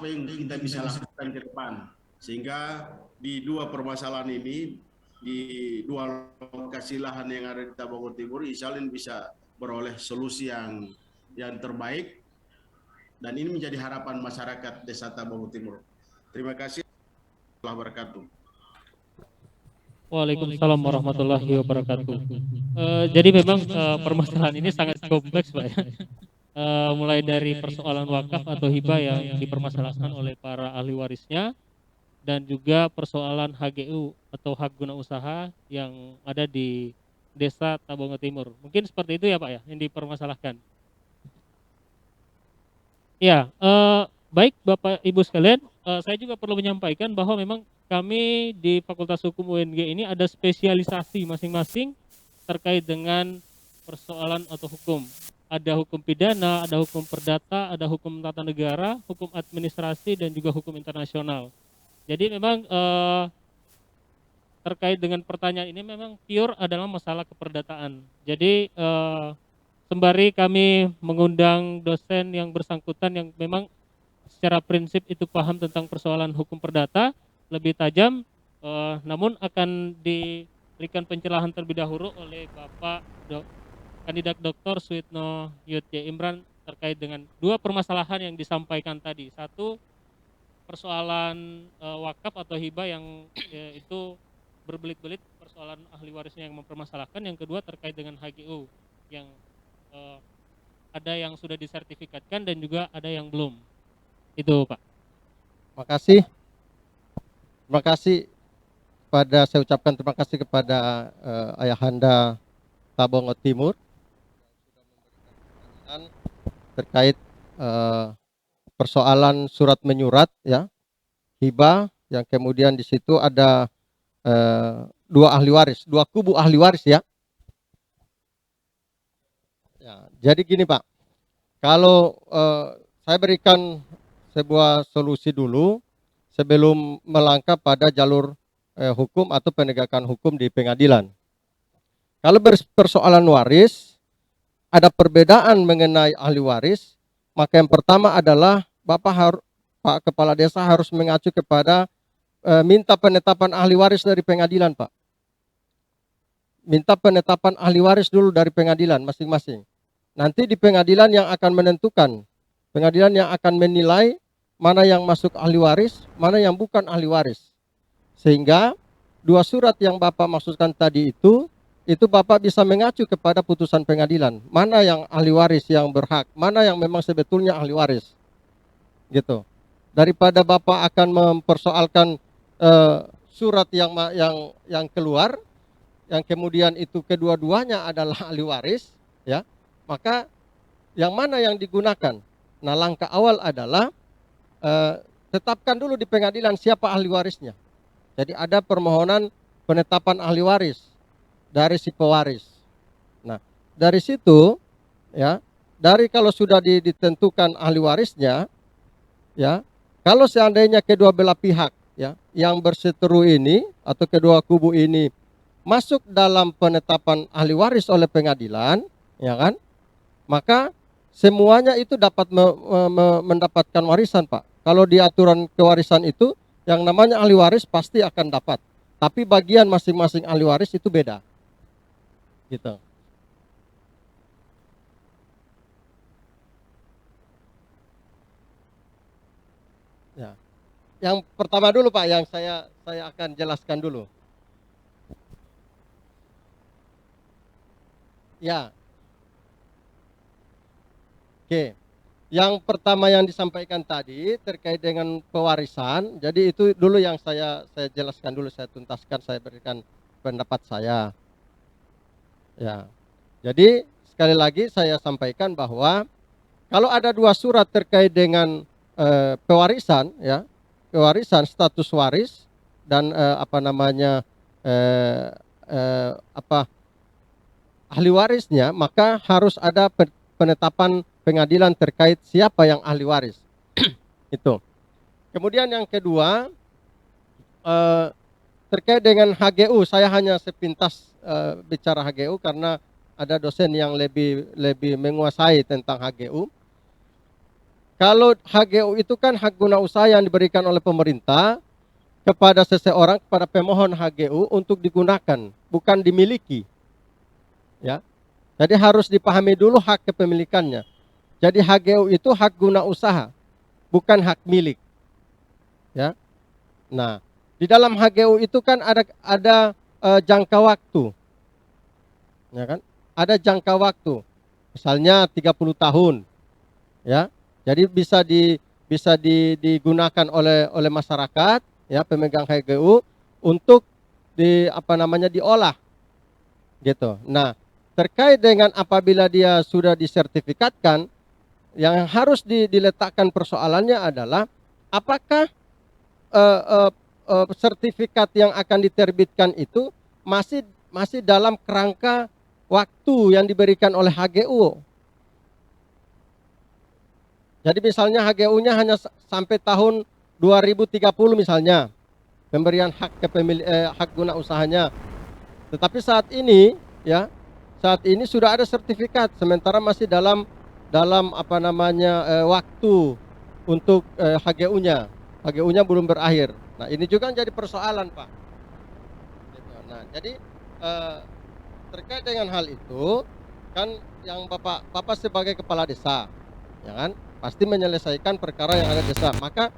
apa yang kita bisa lakukan ke depan, sehingga di dua permasalahan ini, di dua lokasi lahan yang ada di Tabanan Timur, insya Allah bisa beroleh solusi yang terbaik, dan ini menjadi harapan masyarakat Desa Tabanan Timur. Terima kasih warahmatullahi wabarakatuh. Waalaikumsalam warahmatullahi wabarakatuh. Jadi memang permasalahan ini sangat kompleks, Pak ya. Mulai dari persoalan wakaf atau hibah yang dipermasalahkan oleh para ahli warisnya, dan juga persoalan HGU atau hak guna usaha yang ada di Desa Tabanan Timur. Mungkin seperti itu ya Pak ya yang dipermasalahkan. Ya, baik Bapak Ibu sekalian, saya juga perlu menyampaikan bahwa memang kami di Fakultas Hukum UNG ini ada spesialisasi masing-masing terkait dengan persoalan atau hukum. Ada hukum pidana, ada hukum perdata, ada hukum tata negara, hukum administrasi, dan juga hukum internasional. Jadi memang terkait dengan pertanyaan ini memang pure adalah masalah keperdataan. Jadi sembari kami mengundang dosen yang bersangkutan yang memang secara prinsip itu paham tentang persoalan hukum perdata lebih tajam, namun akan diberikan pencerahan terlebih dahulu oleh Bapak Kandidat Dr. Suitno Yudhya Imran terkait dengan dua permasalahan yang disampaikan tadi. Satu, persoalan wakaf atau hibah yang itu berbelit-belit persoalan ahli warisnya yang mempermasalahkan. Yang kedua terkait dengan HGU yang ada yang sudah disertifikatkan dan juga ada yang belum. Itu Pak. Makasih. Terima kasih saya ucapkan terima kasih kepada Ayahanda Tabanan Timur terkait persoalan surat menyurat ya, hibah, yang kemudian di situ ada dua ahli waris, dua kubu ahli waris ya. Jadi gini Pak, kalau saya berikan sebuah solusi dulu sebelum melangkah pada jalur hukum atau penegakan hukum di pengadilan. Kalau persoalan waris, ada perbedaan mengenai ahli waris, maka yang pertama adalah Pak Kepala Desa harus mengacu kepada minta penetapan ahli waris dari pengadilan Pak. Minta penetapan ahli waris dulu dari pengadilan masing-masing. Nanti di pengadilan yang akan menentukan, pengadilan yang akan menilai mana yang masuk ahli waris, mana yang bukan ahli waris. Sehingga dua surat yang Bapak maksudkan tadi itu Bapak bisa mengacu kepada putusan pengadilan. Mana yang ahli waris yang berhak, mana yang memang sebetulnya ahli waris. Gitu. Daripada Bapak akan mempersoalkan surat yang keluar, yang kemudian itu kedua-duanya adalah ahli waris, ya, maka yang mana yang digunakan? Nah, langkah awal adalah tetapkan dulu di pengadilan siapa ahli warisnya. Jadi ada permohonan penetapan ahli waris dari si pewaris. Nah, dari situ ya, dari kalau sudah ditentukan ahli warisnya, ya, kalau seandainya kedua belah pihak ya yang berseteru ini atau kedua kubu ini masuk dalam penetapan ahli waris oleh pengadilan, ya kan? Maka semuanya itu dapat mendapatkan warisan, Pak. Kalau di aturan kewarisan itu yang namanya ahli waris pasti akan dapat. Tapi bagian masing-masing ahli waris itu beda. Gitu. Ya. Yang pertama dulu Pak, yang saya akan jelaskan dulu. Ya. Oke. Yang pertama yang disampaikan tadi terkait dengan pewarisan, jadi itu dulu yang saya jelaskan dulu, saya tuntaskan, saya berikan pendapat saya. Ya. Jadi sekali lagi saya sampaikan bahwa kalau ada dua surat terkait dengan pewarisan, ya, pewarisan status waris dan ahli warisnya, maka harus ada penetapan pengadilan terkait siapa yang ahli waris. Itu. Kemudian yang kedua terkait dengan HGU, saya hanya sepintas bicara HGU karena ada dosen yang lebih menguasai tentang HGU. kalau HGU itu kan hak guna usaha yang diberikan oleh pemerintah kepada seseorang, kepada pemohon HGU untuk digunakan, bukan dimiliki. Ya. Jadi harus dipahami dulu hak kepemilikannya. Jadi HGU itu hak guna usaha, bukan hak milik. Ya. Nah, di dalam HGU itu kan ada jangka waktu. Ya kan? Ada jangka waktu. Misalnya 30 tahun. Ya. Jadi bisa digunakan oleh masyarakat, ya, pemegang HGU untuk diolah. Gitu. Nah, terkait dengan apabila dia sudah disertifikatkan, yang harus diletakkan persoalannya adalah apakah sertifikat yang akan diterbitkan itu masih dalam kerangka waktu yang diberikan oleh HGU. Jadi misalnya HGU-nya hanya sampai tahun 2030 misalnya, pemberian hak hak guna usahanya. Tetapi saat ini sudah ada sertifikat, sementara masih dalam waktu untuk HGU-nya. HGU-nya belum berakhir. Nah, ini juga jadi persoalan, Pak. Gitu. Nah, jadi terkait dengan hal itu, kan yang Bapak sebagai kepala desa, ya kan, pasti menyelesaikan perkara yang ada di desa. Maka